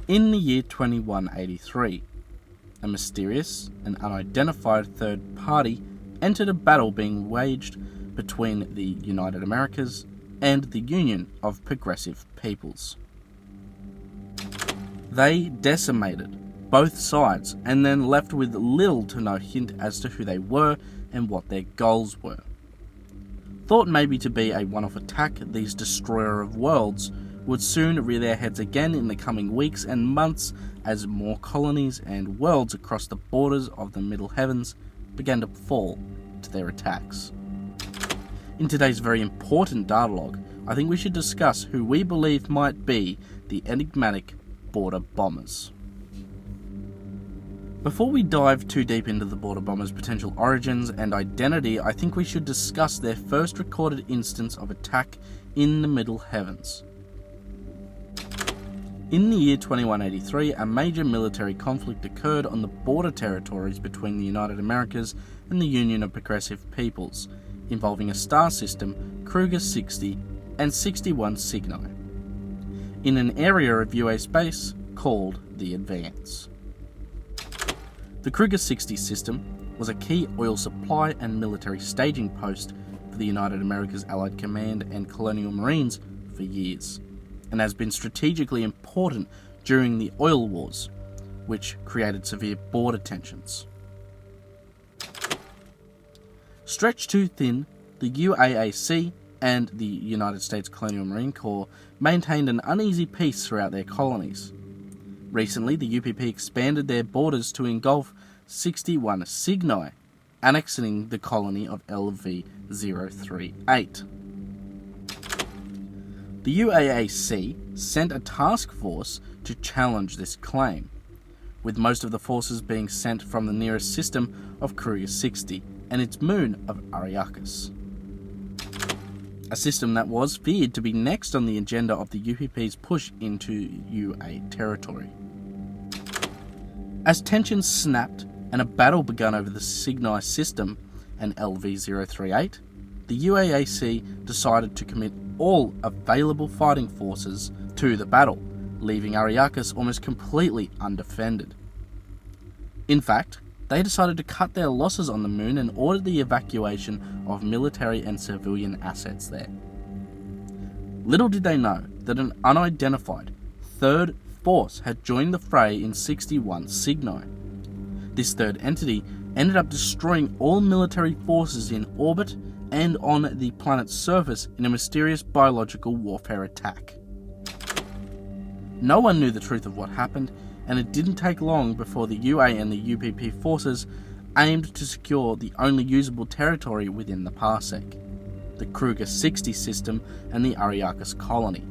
In the year 2183, a mysterious and unidentified third party entered a battle being waged between the United Americas and the Union of Progressive Peoples. They decimated both sides and then left with little to no hint as to who they were and what their goals were. Thought maybe to be a one-off attack, these destroyer of worlds would soon rear their heads again in the coming weeks and months as more colonies and worlds across the borders of the Middle Heavens began to fall to their attacks. In today's very important dialogue, I think we should discuss who we believe might be the enigmatic border bombers. Before we dive too deep into the border bombers' potential origins and identity, I think we should discuss their first recorded instance of attack in the Middle Heavens. In the year 2183, a major military conflict occurred on the border territories between the United Americas and the Union of Progressive Peoples, involving a star system, Kruger 60 and 61 Cygni, in an area of UA space called the Advance. The Kruger 60 system was a key oil supply and military staging post for the United Americas Allied Command and Colonial Marines for years, and has been strategically important during the oil wars, which created severe border tensions. Stretched too thin, the UAAC and the United States Colonial Marine Corps maintained an uneasy peace throughout their colonies. Recently, the UPP expanded their borders to engulf 61 Cygni, annexing the colony of LV-038. The UAAC sent a task force to challenge this claim, with most of the forces being sent from the nearest system of Kruger 60 and its moon of Ayotte, a system that was feared to be next on the agenda of the UPP's push into UA territory. As tensions snapped and a battle began over the Cygni system and LV-038, the UAAC decided to commit all available fighting forces to the battle, leaving Ayotte almost completely undefended. In fact, they decided to cut their losses on the moon and ordered the evacuation of military and civilian assets there. Little did they know that an unidentified third force had joined the fray in 61 Cygni. This third entity ended up destroying all military forces in orbit and on the planet's surface in a mysterious biological warfare attack. No one knew the truth of what happened, and it didn't take long before the UA and the UPP forces aimed to secure the only usable territory within the parsec, the Kruger 60 system and the Ayotte colony.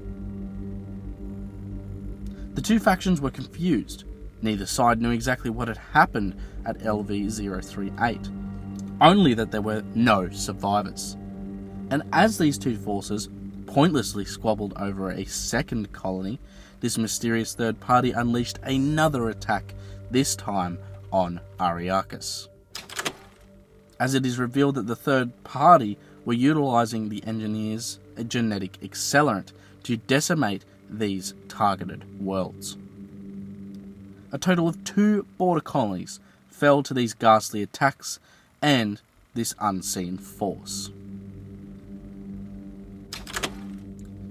The two factions were confused. Neither side knew exactly what had happened at LV-038, only that there were no survivors. And as these two forces pointlessly squabbled over a second colony, this mysterious third party unleashed another attack, this time on Ayotte, as it is revealed that the third party were utilising the engineer's genetic accelerant to decimate these targeted worlds. A total of 2 border colonies fell to these ghastly attacks and this unseen force.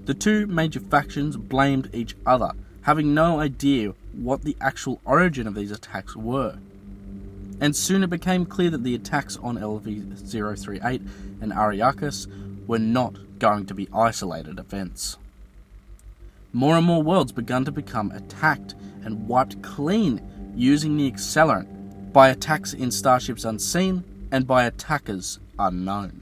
The two major factions blamed each other, having no idea what the actual origin of these attacks were. And soon it became clear that the attacks on LV-038 and Ayotte were not going to be isolated events. More and more worlds began to become attacked and wiped clean using the accelerant by attacks in starships unseen and by attackers unknown.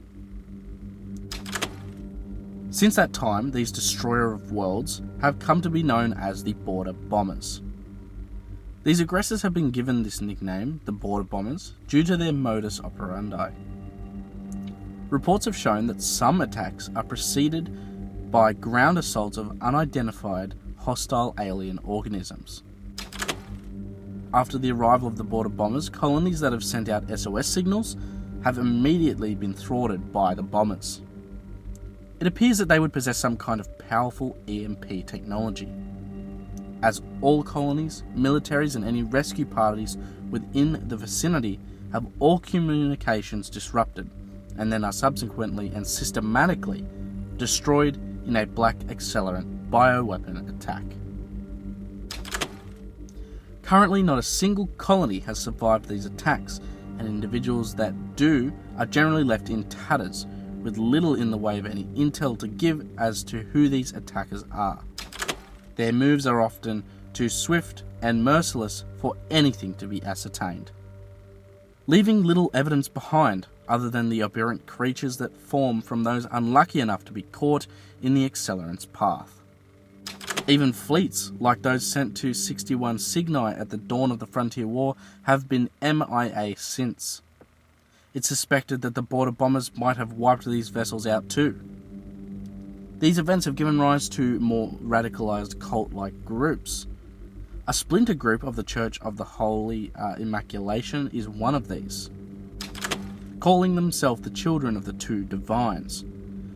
Since that time, these destroyer of worlds have come to be known as the border bombers. These aggressors have been given this nickname, the border bombers, due to their modus operandi. Reports have shown that some attacks are preceded by ground assaults of unidentified hostile alien organisms. After the arrival of the border bombers, colonies that have sent out SOS signals have immediately been thwarted by the bombers. It appears that they would possess some kind of powerful EMP technology. as all colonies, militaries and any rescue parties within the vicinity have all communications disrupted and then are subsequently and systematically destroyed in a black accelerant bioweapon attack. Currently, not a single colony has survived these attacks, and individuals that do are generally left in tatters, with little in the way of any intel to give as to who these attackers are. Their moves are often too swift and merciless for anything to be ascertained, leaving little evidence behind other than the aberrant creatures that form from those unlucky enough to be caught in the accelerant's path. Even fleets, like those sent to 61 Cygni at the dawn of the Frontier War, have been MIA since. It's suspected that the border bombers might have wiped these vessels out too. These events have given rise to more radicalized cult-like groups. A splinter group of the Church of the Holy Immaculation is one of these, calling themselves the Children of the Two Divines.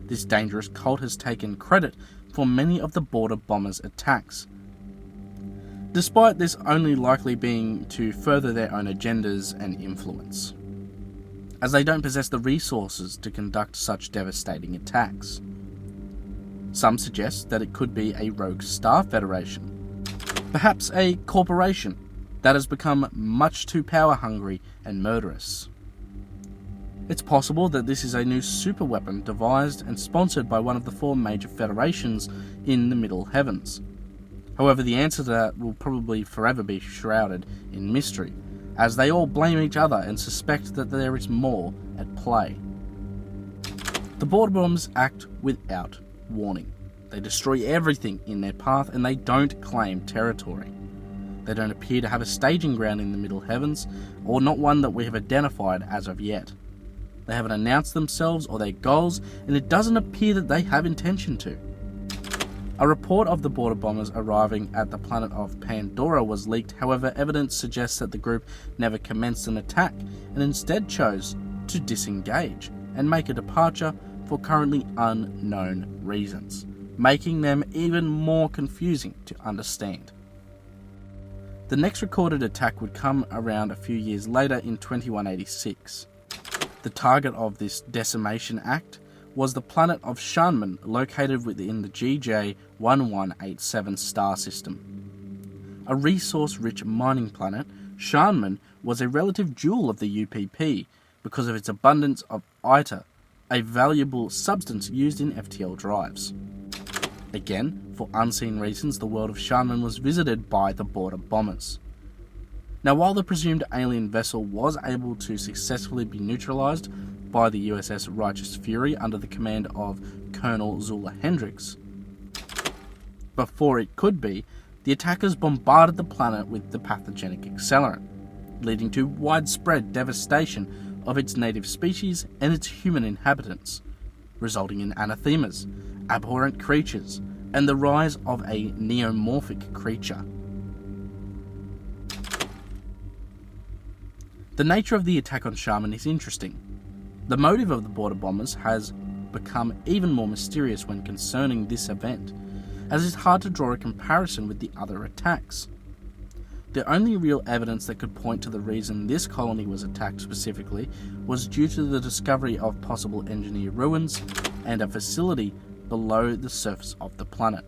This dangerous cult has taken credit for many of the border bombers' attacks, despite this only likely being to further their own agendas and influence, as they don't possess the resources to conduct such devastating attacks. Some suggest that it could be a rogue star federation, perhaps a corporation that has become much too power-hungry and murderous. It's possible that this is a new superweapon devised and sponsored by one of the 4 major federations in the Middle Heavens. However, the answer to that will probably forever be shrouded in mystery, as they all blame each other and suspect that there is more at play. The border bombers act without warning. They destroy everything in their path and they don't claim territory. They don't appear to have a staging ground in the Middle Heavens, or not one that we have identified as of yet. They haven't announced themselves or their goals, and it doesn't appear that they have intention to. A report of the border bombers arriving at the planet of Pandora was leaked. However, evidence suggests that the group never commenced an attack and instead chose to disengage and make a departure for currently unknown reasons, making them even more confusing to understand. The next recorded attack would come around a few years later in 2186. The target of this decimation act was the planet of Shanman, located within the GJ 1187 star system. A resource-rich mining planet, Shanman was a relative jewel of the UPP because of its abundance of Ayotte, a valuable substance used in FTL drives. Again, for unseen reasons, the world of Shanman was visited by the border bombers. Now, while the presumed alien vessel was able to successfully be neutralized by the USS Righteous Fury under the command of Colonel Zula Hendricks, before it could be, the attackers bombarded the planet with the pathogenic accelerant, leading to widespread devastation of its native species and its human inhabitants, resulting in anathemas, abhorrent creatures, and the rise of a neomorphic creature. The nature of the attack on Shanman is interesting. The motive of the border bombers has become even more mysterious when concerning this event, as it's hard to draw a comparison with the other attacks. The only real evidence that could point to the reason this colony was attacked specifically was due to the discovery of possible engineer ruins and a facility below the surface of the planet.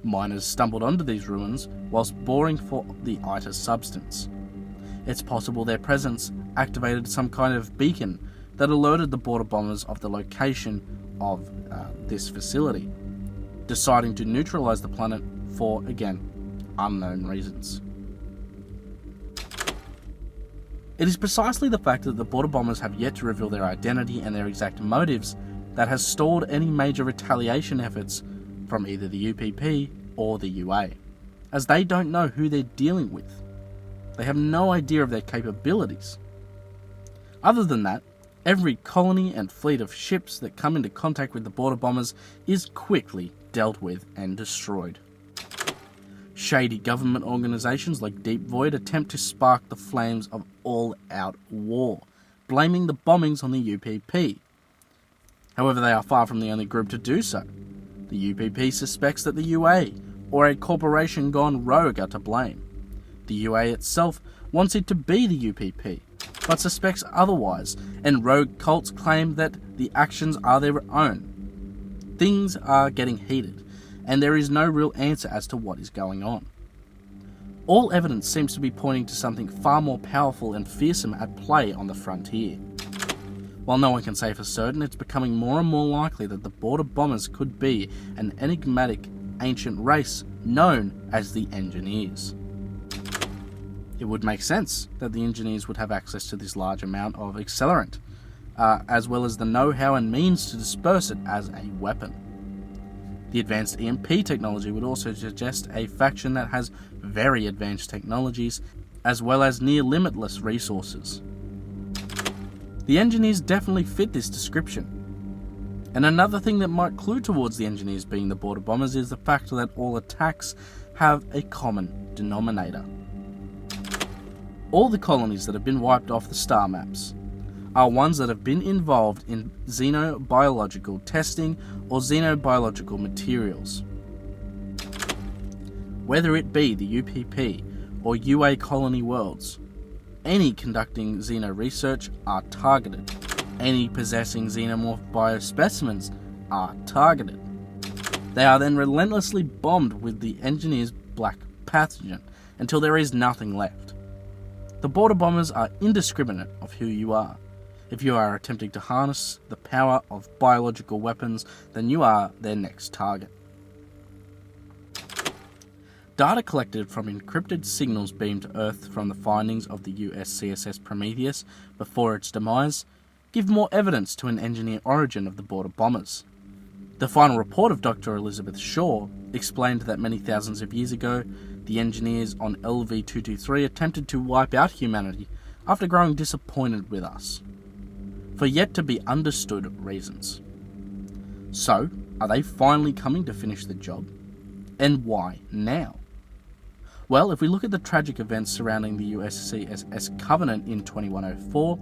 Miners stumbled onto these ruins whilst boring for the Ayotte substance. It's possible their presence activated some kind of beacon that alerted the border bombers of the location of this facility, deciding to neutralize the planet for, again, unknown reasons. It is precisely the fact that the border bombers have yet to reveal their identity and their exact motives that has stalled any major retaliation efforts from either the UPP or the UA, as they don't know who they're dealing with. They have no idea of their capabilities. Other than that, every colony and fleet of ships that come into contact with the border bombers is quickly dealt with and destroyed. Shady government organisations like Deep Void attempt to spark the flames of all-out war, blaming the bombings on the UPP. However, they are far from the only group to do so. The UPP suspects that the UA or a corporation gone rogue are to blame. The UA itself wants it to be the UPP, but suspects otherwise, and rogue cults claim that the actions are their own. Things are getting heated, and there is no real answer as to what is going on. All evidence seems to be pointing to something far more powerful and fearsome at play on the frontier. While no one can say for certain, it's becoming more and more likely that the border bombers could be an enigmatic ancient race known as the Engineers. It would make sense that the Engineers would have access to this large amount of accelerant, as well as the know-how and means to disperse it as a weapon. The advanced EMP technology would also suggest a faction that has very advanced technologies, as well as near limitless resources. The Engineers definitely fit this description. And another thing that might clue towards the Engineers being the border bombers is the fact that all attacks have a common denominator. All the colonies that have been wiped off the star maps are ones that have been involved in xenobiological testing or xenobiological materials. Whether it be the UPP or UA colony worlds, any conducting xeno research are targeted. Any possessing xenomorph biospecimens are targeted. They are then relentlessly bombed with the Engineer's black pathogen until there is nothing left. The border bombers are indiscriminate of who you are. If you are attempting to harness the power of biological weapons, then you are their next target. Data collected from encrypted signals beamed to Earth from the findings of the USCSS Prometheus before its demise give more evidence to an engineer origin of the border bombers. The final report of Dr. Elizabeth Shaw explained that many thousands of years ago, the engineers on LV-223 attempted to wipe out humanity after growing disappointed with us, for yet to be understood reasons. So, are they finally coming to finish the job? And why now? Well, if we look at the tragic events surrounding the USCSS Covenant in 2104,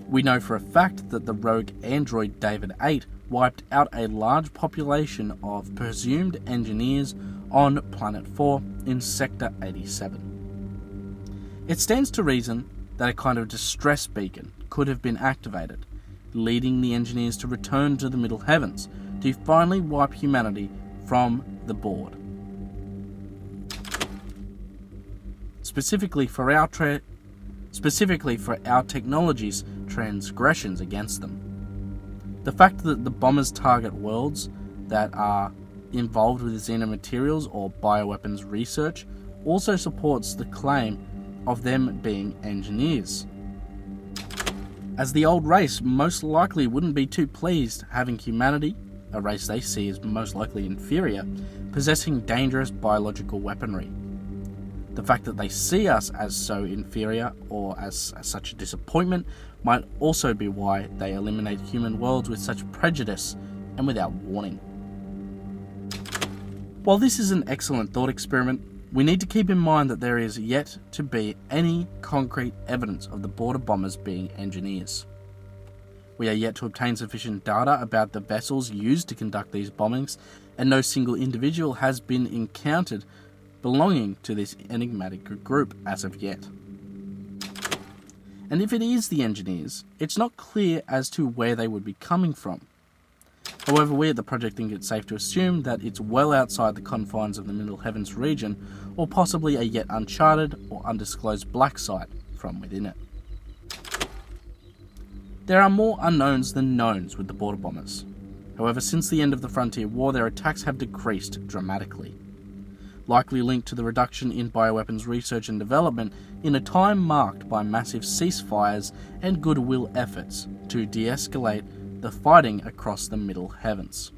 we know for a fact that the rogue android David 8 wiped out a large population of presumed engineers on Planet 4 in Sector 87. It stands to reason that a kind of distress beacon could have been activated, leading the engineers to return to the Middle Heavens to finally wipe humanity from the board. Specifically for our technology's transgressions against them. The fact that the bombers target worlds that are involved with xenomaterials or bioweapons research also supports the claim of them being engineers, as the old race most likely wouldn't be too pleased having humanity, a race they see as most likely inferior, possessing dangerous biological weaponry. The fact that they see us as so inferior or as such a disappointment might also be why they eliminate human worlds with such prejudice and without warning. While this is an excellent thought experiment, we need to keep in mind that there is yet to be any concrete evidence of the border bombers being engineers. We are yet to obtain sufficient data about the vessels used to conduct these bombings, and no single individual has been encountered belonging to this enigmatic group as of yet. And if it is the engineers, it's not clear as to where they would be coming from. However, we at the project think it's safe to assume that it's well outside the confines of the Middle Heavens region, or possibly a yet uncharted or undisclosed black site from within it. There are more unknowns than knowns with the border bombers. However, since the end of the Frontier War, their attacks have decreased dramatically, likely linked to the reduction in bioweapons research and development in a time marked by massive ceasefires and goodwill efforts to de-escalate the fighting across the Middle Heavens.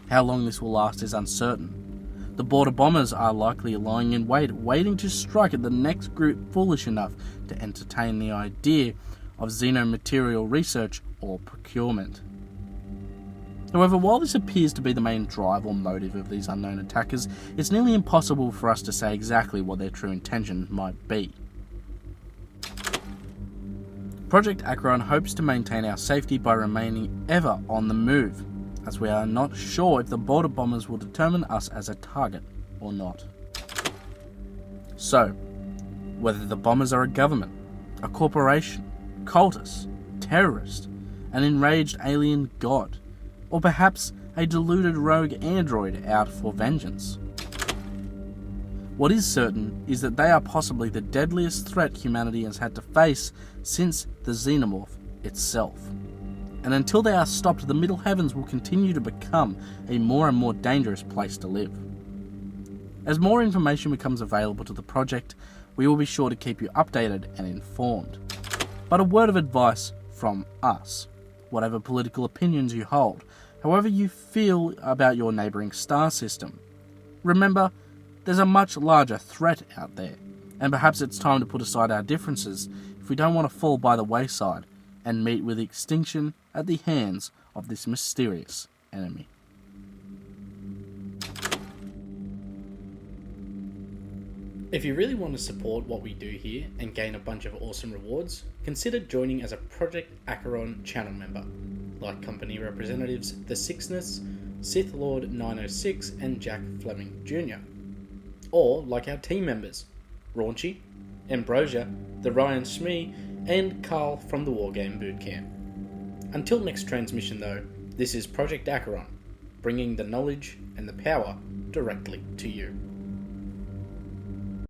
How long this will last is uncertain. The border bombers are likely lying in wait, waiting to strike at the next group foolish enough to entertain the idea of xenomaterial research or procurement. However, while this appears to be the main drive or motive of these unknown attackers, it's nearly impossible for us to say exactly what their true intentions might be. Project ACHERON hopes to maintain our safety by remaining ever on the move, as we are not sure if the border bombers will determine us as a target or not. So, whether the bombers are a government, a corporation, cultists, terrorist, an enraged alien god, or perhaps a deluded rogue android out for vengeance. What is certain is that they are possibly the deadliest threat humanity has had to face since the xenomorph itself. And until they are stopped, the Middle Heavens will continue to become a more and more dangerous place to live. As more information becomes available to the project, we will be sure to keep you updated and informed. But a word of advice from us: whatever political opinions you hold, however you feel about your neighbouring star system, remember, there's a much larger threat out there, and perhaps it's time to put aside our differences if we don't want to fall by the wayside and meet with extinction at the hands of this mysterious enemy. If you really want to support what we do here and gain a bunch of awesome rewards, consider joining as a Project ACHERON channel member, like company representatives TheSixxness, Sith Lord 906 and Jack Fleming Jr. Or like our team members, Raunchy, Ambrosia, the Ryan Shmee, and Carl from the Wargame Bootcamp. Until next transmission though, this is Project ACHERON, bringing the knowledge and the power directly to you.